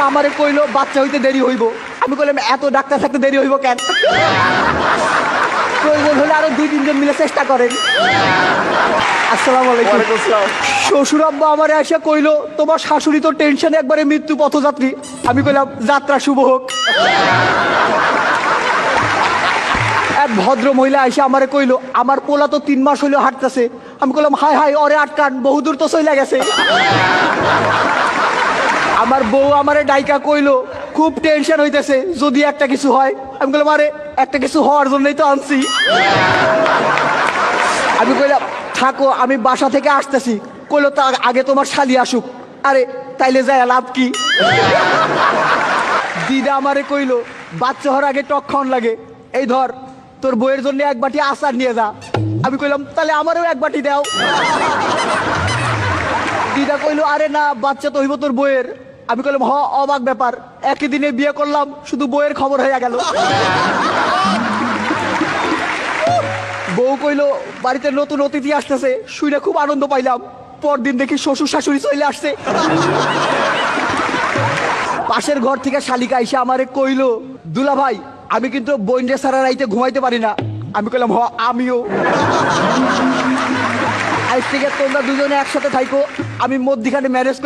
আমারে কইলো বাচ্চা হইতে দেরি হইব। আমি কইলাম এত ডাক্তার থাকতে দেরি হইব কেন? প্রয়োজন হলে আরো 2-3 জন মিলে চেষ্টা করেন। আসসালামু আলাইকুম। শ্বশুর আব্বা আমারে এসে কইলো তোমার শাশুড়ি তো টেনশনে একবারে মৃত্যু পথযাত্রী। আমি কইলাম যাত্রা শুভ হোক। এক ভদ্র মহিলা এসে আমারে কইলো আমার পোলা তো 3 মাস হইলো হাঁটতেছে। আমি কইলাম হায় হায় ওরে আটকান, বহুদূর তো চইলা গেছে। আমার বউ আমারে ডাইকা কইলো খুব টেনশন হইতেছে যদি একটা কিছু হয়। আমি কইলাম আরে একটা কিছু হওয়ার জন্যই তো আনছি। আমি কইলাম থাকো আমি বাসা থেকে আসতেছি। কইলো তা আগে তোমার শালি আসুক। আরে তাইলে যায় লাভ কি? দিদা আমারে কইলো বাচ্চা হওয়ার আগে টক খাওয়ান লাগে, এই ধর তোর বইয়ের জন্য 1 বাটি আচার নিয়ে যা। আমি কইলাম তাহলে আমারও 1 বাটি দাও। দিদা কইলো আরে না বাচ্চা তো হইব তোর বইয়ের। আমি কইলাম হ অবাক ব্যাপার, একই দিনে বিয়ে করলাম শুধু বইয়ের খবর হয়ে গেল। বউ কইলো বাড়িতে নতুন অতিথি আসতেছে, শুনে খুব আনন্দ পাইলাম। পরদিন দেখি শ্বশুর শাশুড়ি চলে আসছে। পাশের ঘর থেকে শালিকা এসে আমারে কইলো দুলা ভাই আমি কিন্তু বইন্ডে সারা রাইতে ঘুমাইতে পারি না। আমি কইলাম হ আমিও। আজ থেকে তোমরা দুজনে একসাথে থাইকো, আমি মধ্যিখানে ম্যারেজ